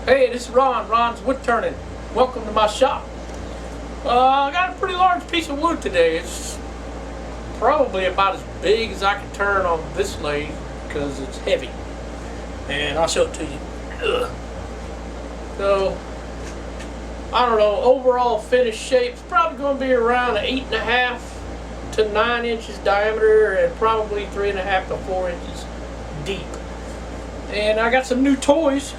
Hey, this is Ron's Woodturning. Welcome to my shop. I got a pretty large piece of wood today. It's probably about as big as I can turn on this lathe because it's heavy. And I'll show it to you. Ugh. So, I don't know, overall finished shape is probably going to be around 8.5 to 9 inches diameter and probably 3.5 to 4 inches deep. And I got some new toys.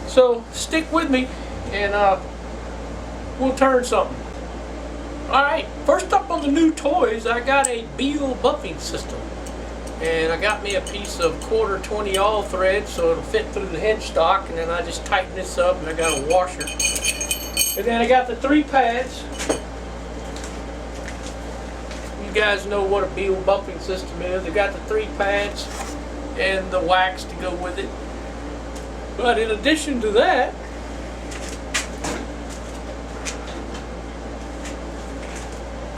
So stick with me and we'll turn something. Alright, first up on the new toys, I got a Beal Buffing system. And I got me a piece of 1/4 20 all thread so it'll fit through the headstock, and then I just tighten this up and I got a washer. And then I got the 3 pads. You guys know what a Beal Buffing system is. I got the 3 pads and the wax to go with it. But in addition to that,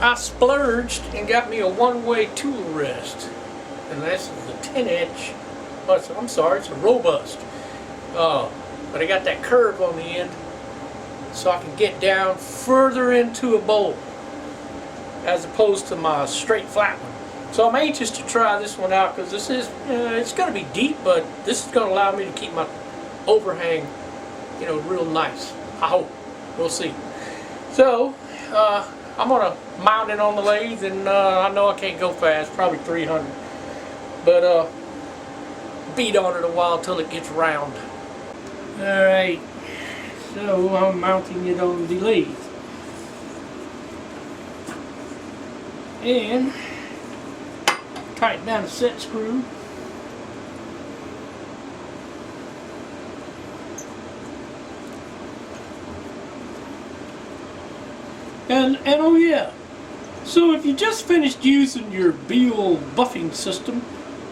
I splurged and got me a one-way tool rest. And this is a 10-inch, I'm sorry, it's a robust. But I got that curve on the end so I can get down further into a bowl as opposed to my straight flat one. So I'm anxious to try this one out because this is, it's going to be deep, but this is going to allow me to keep my overhang, real nice. I hope. We'll see. So, I'm going to mount it on the lathe, and I know I can't go fast, probably 300. But, beat on it a while till it gets round. Alright, so I'm mounting it on the lathe. And tighten down the set screw. And oh yeah, so if you just finished using your Beal Buffing system,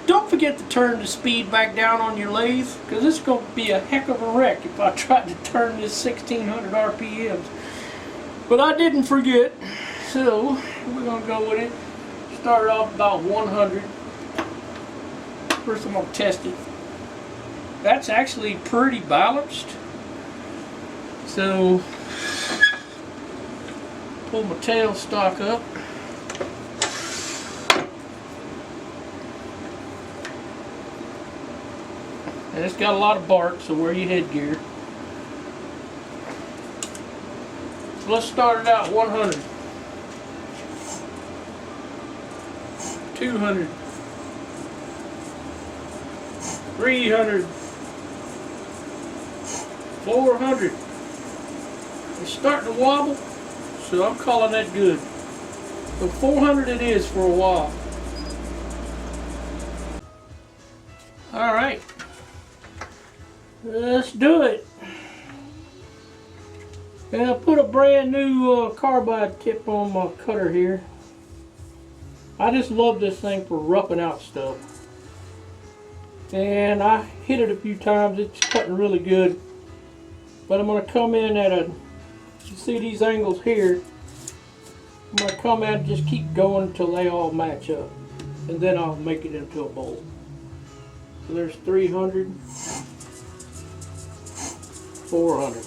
don't forget to turn the speed back down on your lathe, because it's going to be a heck of a wreck if I tried to turn this 1600 RPMs. But I didn't forget, so we're going to go with it. Start off about 100. First I'm going to test it. That's actually pretty balanced. So pull my tailstock up. And it's got a lot of bark, so wear your headgear. So let's start it out 100. 200. 300. 400. It's starting to wobble. So I'm calling that good. So 400 it is for a while. Alright. Let's do it. And I put a brand new carbide tip on my cutter here. I just love this thing for roughing out stuff. And I hit it a few times. It's cutting really good. But I'm going to come in at a... You see these angles here, I'm going to come in and just keep going until they all match up, and then I'll make it into a bowl. So there's 300, 400.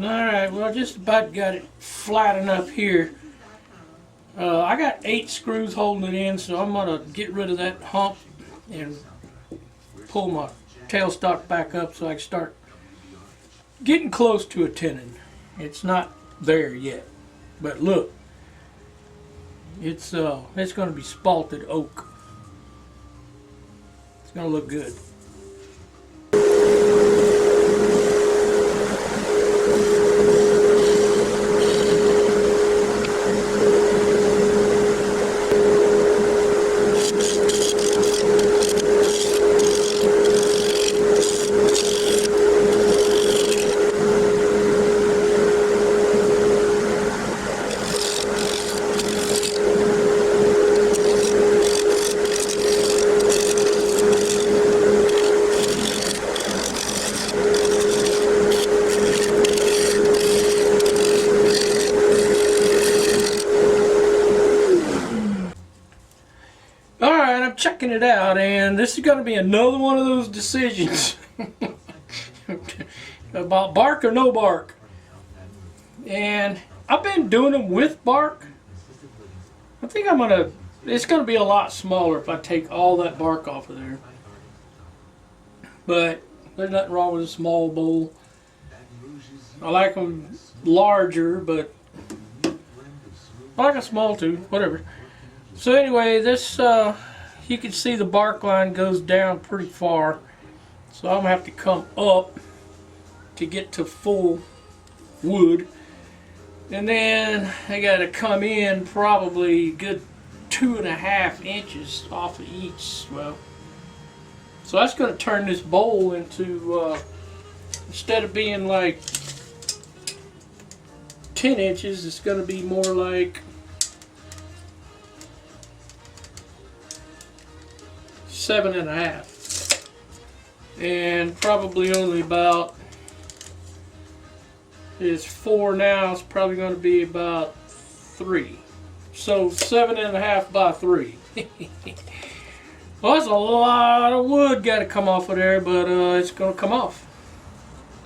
Alright, well, I just about got it flat enough here. I got 8 screws holding it in, so I'm going to get rid of that hump and pull my tailstock back up so I can start getting close to a tenon. It's not there yet, but look, it's going to be spalted oak. It's going to look good. checking it out, and this is going to be another one of those decisions about bark or no bark. And I've been doing them with bark. I think it's going to be a lot smaller if I take all that bark off of there. But there's nothing wrong with a small bowl. I like them larger, but I like a small too, whatever. So anyway, this, you can see the bark line goes down pretty far. So I'm going to have to come up to get to full wood. And then I got to come in probably a good 2.5 inches off of each swell. So that's going to turn this bowl into, instead of being like 10 inches, it's going to be more like 7.5. And probably only about, it's 4 now, it's probably going to be about 3. So 7.5 by 3. Well, that's a lot of wood got to come off of there, but it's going to come off.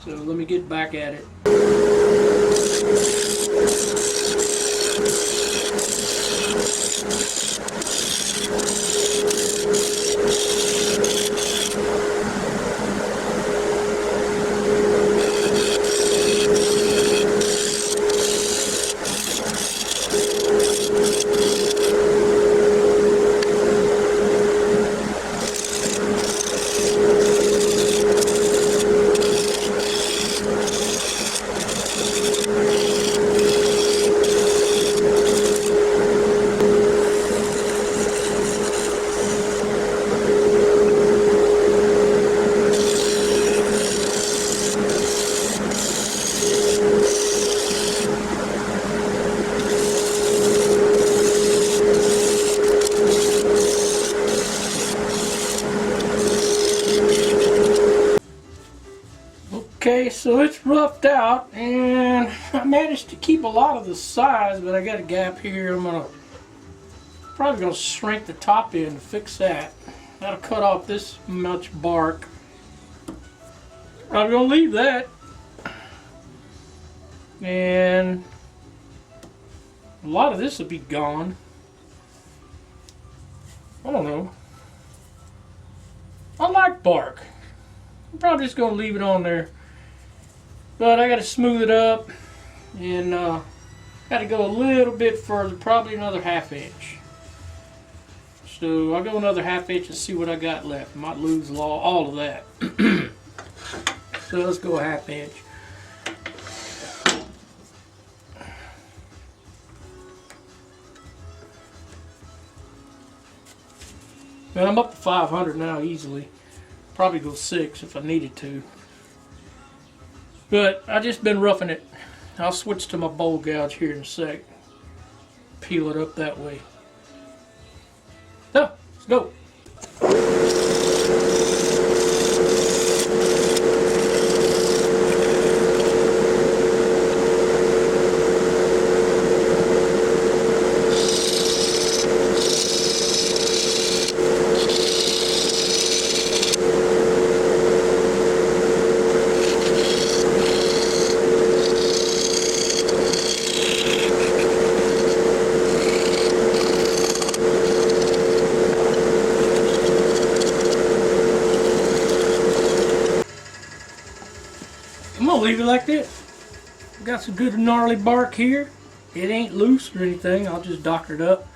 So let me get back at it. Okay, so it's roughed out, and I managed to keep a lot of the size, but I got a gap here. I'm probably gonna shrink the top end to fix that. That'll cut off this much bark. I'm gonna leave that, and a lot of this will be gone. I don't know. I like bark. I'm probably just gonna leave it on there. But I got to smooth it up, and got to go a little bit further, probably another 1/2 inch. So I'll go another 1/2 inch and see what I got left. I might lose all of that. So let's go 1/2 inch. Man, I'm up to 500 now easily. Probably go 6 if I needed to. But I just been roughing it. I'll switch to my bowl gouge here in a sec. Peel it up that way. So, let's go. I'm gonna leave it like this. Got some good gnarly bark here. It ain't loose or anything. I'll just doctor it up.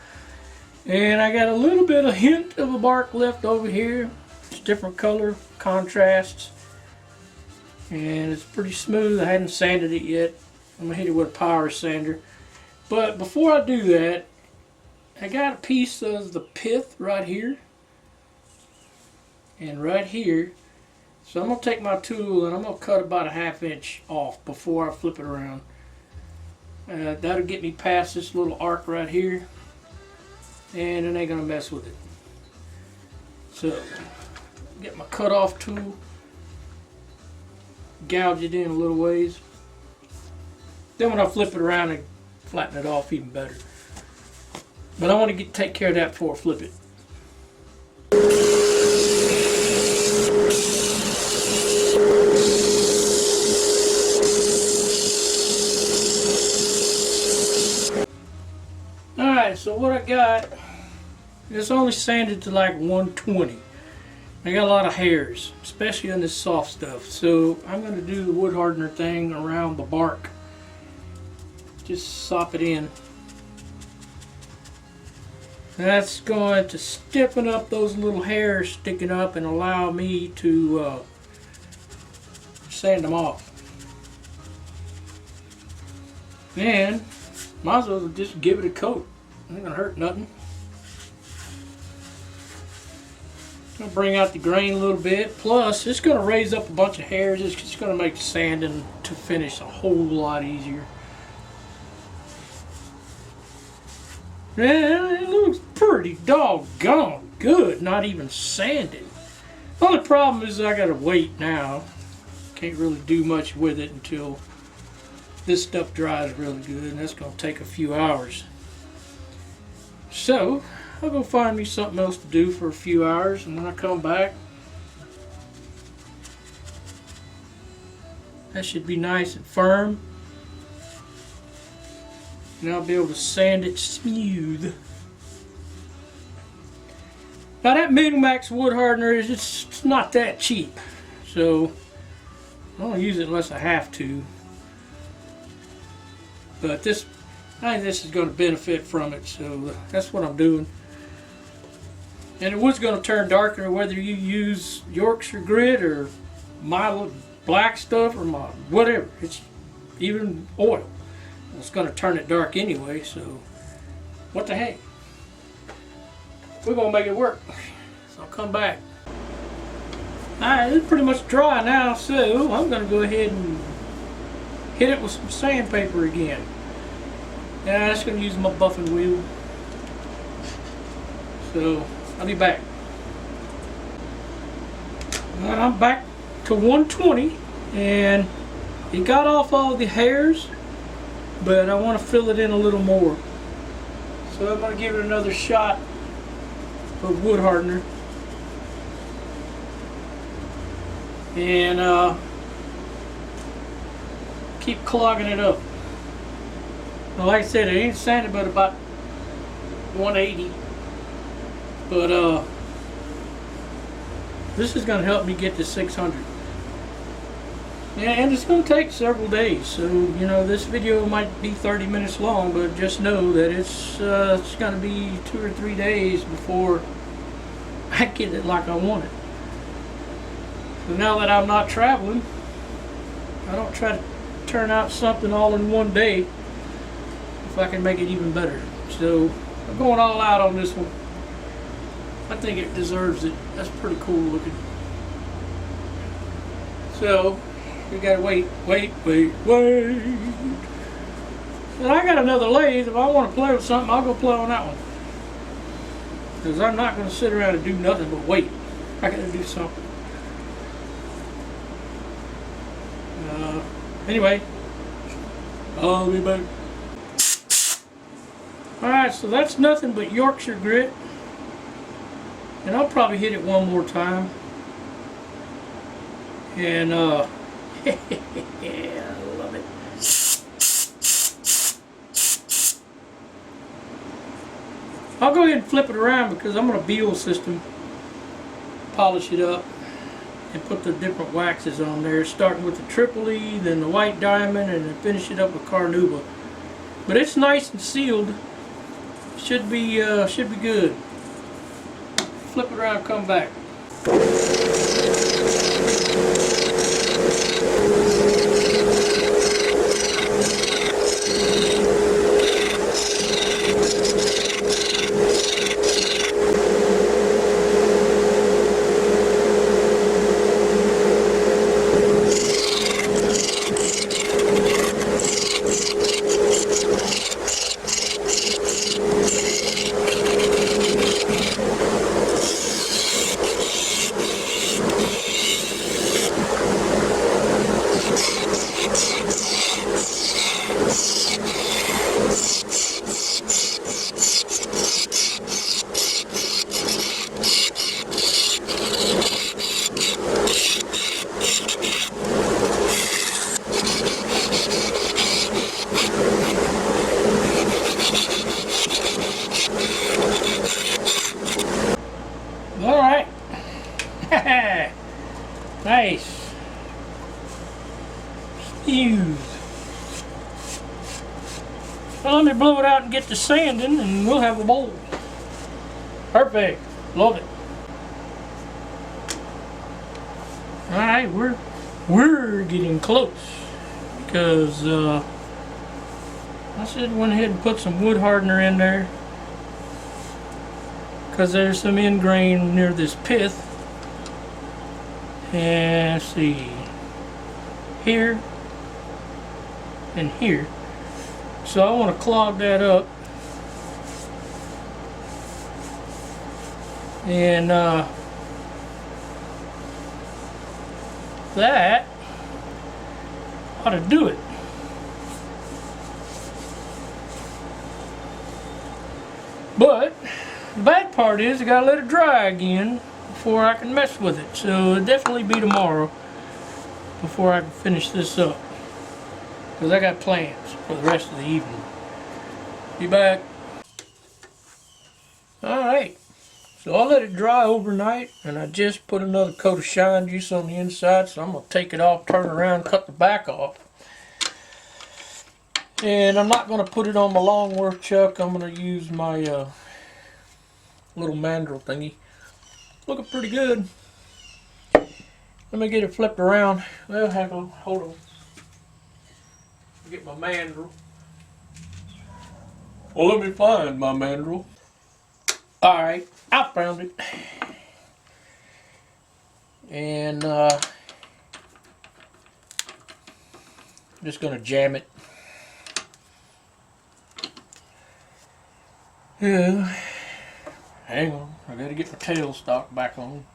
And I got a little bit of hint of a bark left over here. It's different color, contrasts. And it's pretty smooth. I hadn't sanded it yet. I'm gonna hit it with a power sander. But before I do that, I got a piece of the pith right here. And right here. So I'm going to take my tool and I'm going to cut about a 1/2 inch off before I flip it around. That'll get me past this little arc right here, and it ain't going to mess with it. So, get my cut off tool, gouge it in a little ways. Then when I flip it around and flatten it off even better. But I want to take care of that before I flip it. Alright, so what I got, it's only sanded to like 120. I got a lot of hairs, especially on this soft stuff. So I'm going to do the wood hardener thing around the bark. Just sop it in. That's going to stiffen up those little hairs sticking up and allow me to sand them off. And might as well just give it a coat. Ain't gonna hurt nothing. Gonna bring out the grain a little bit. Plus, it's gonna raise up a bunch of hairs. It's gonna make sanding to finish a whole lot easier. Yeah, it looks pretty doggone good. Not even sanded. Only problem is I gotta wait now. Can't really do much with it until this stuff dries really good, and that's gonna take a few hours. So I'll go find me something else to do for a few hours, and when I come back, that should be nice and firm, and I'll be able to sand it smooth. Now that Minimax wood hardener is it's not that cheap, so I don't use it unless I have to. But I think this is going to benefit from it, so that's what I'm doing. And the wood's going to turn darker whether you use Yorkshire grit or my black stuff or my whatever. It's even oil. It's going to turn it dark anyway, so what the heck. We're going to make it work. So I'll come back. Alright, it's pretty much dry now, so I'm going to go ahead and hit it with some sandpaper again. And I'm just going to use my buffing wheel. So I'll be back. Alright, I'm back to 120, and it got off all the hairs, but I want to fill it in a little more. So I'm going to give it another shot of wood hardener. And keep clogging it up. Now, like I said, it ain't sanded but about 180. But this is going to help me get to 600. Yeah, and it's going to take several days. So, you know, this video might be 30 minutes long, but just know that it's going to be 2 or 3 days before I get it like I want it. So now that I'm not traveling, I don't try to turn out something all in one day if I can make it even better. So I'm going all out on this one. I think it deserves it. That's pretty cool looking. So we gotta wait. And I got another lathe. If I want to play with something, I'll go play on that one. Because I'm not going to sit around and do nothing but wait. I gotta do something. Anyway, I'll be back. Alright, so that's nothing but Yorkshire grit. And I'll probably hit it one more time. And yeah, I love it. I'll go ahead and flip it around because I'm going to Beal system, polish it up, and put the different waxes on there, starting with the triple E, then the white diamond, and then finish it up with carnauba. But it's nice and sealed. Should be good. Flip it around, come back. Well, let me blow it out and get the sanding, and we'll have a bowl. Perfect. Love it. All right, we're getting close because I should have went ahead and put some wood hardener in there because there's some end grain near this pith. And let's see, here and here. So I want to clog that up, and that ought to do it. But the bad part is I gotta let it dry again before I can mess with it. So it'll definitely be tomorrow before I can finish this up, because I got plans for the rest of the evening. Be back. Alright, so I let it dry overnight, and I just put another coat of shine juice on the inside, so I'm going to take it off, turn it around, cut the back off. And I'm not going to put it on my long work chuck. I'm going to use my little mandrel thingy. Looking pretty good. Let me get it flipped around. Well, hang on, hold on. Get my mandrel. Well, let me find my mandrel. Alright, I found it. And I'm just going to jam it. Yeah. Hang on, I got to get my tailstock back on.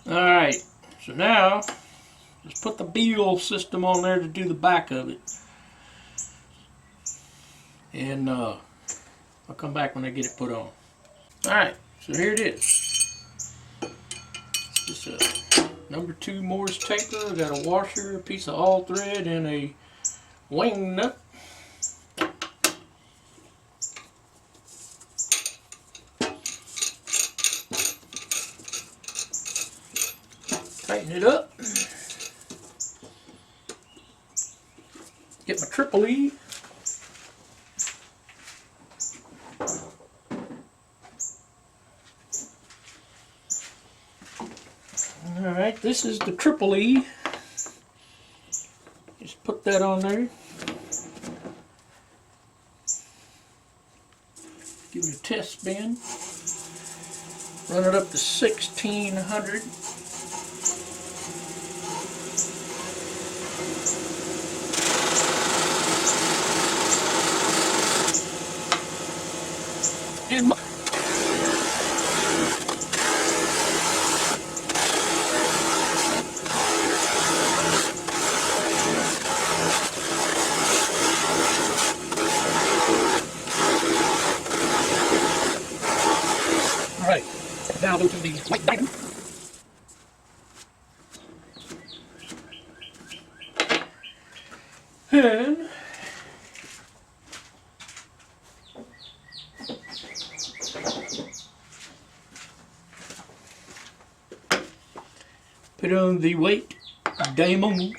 Alright, so now just put the Beal system on there to do the back of it. And I'll come back when I get it put on. Alright, so here it is. It's just a number 2 Morse taper. I got a washer, a piece of all thread, and a wing nut. Tighten it up. Get my triple E. Alright, this is the triple E. Just put that on there. Give it a test spin. Run it up to 1600. Alright, now go to the white diamond. And put on the white diamond.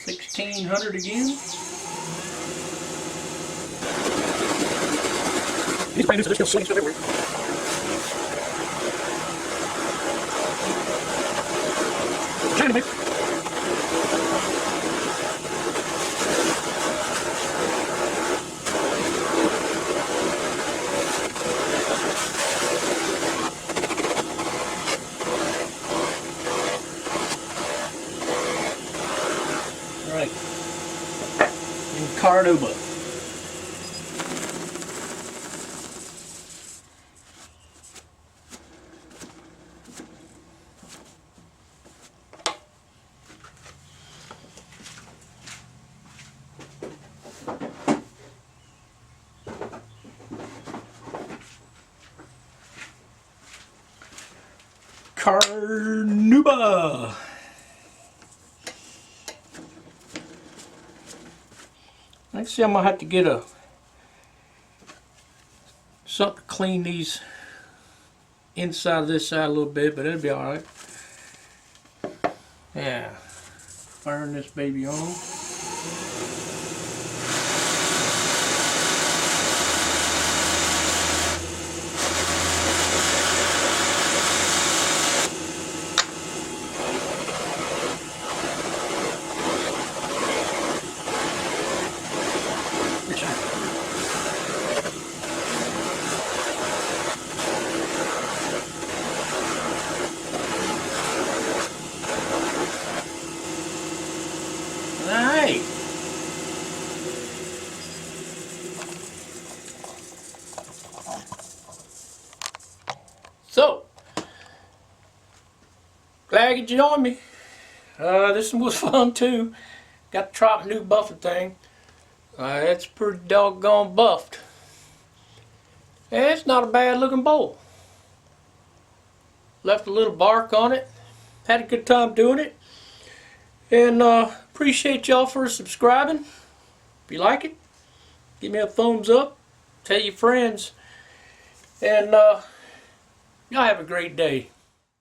$1,600 again. These brand new, so they're still swinging stuff everywhere. Trying to make. Right. In Cordoba. Carnuba. Actually, I'm gonna have to get something to clean these inside of this side a little bit, but it'll be all right. Yeah, firing this baby on. Alright. So, glad you joined me. This one was fun too. Got to try the new buffing thing. It's pretty doggone buffed. And it's not a bad looking bowl. Left a little bark on it. Had a good time doing it. And appreciate y'all for subscribing. If you like it, give me a thumbs up. Tell your friends. And y'all have a great day.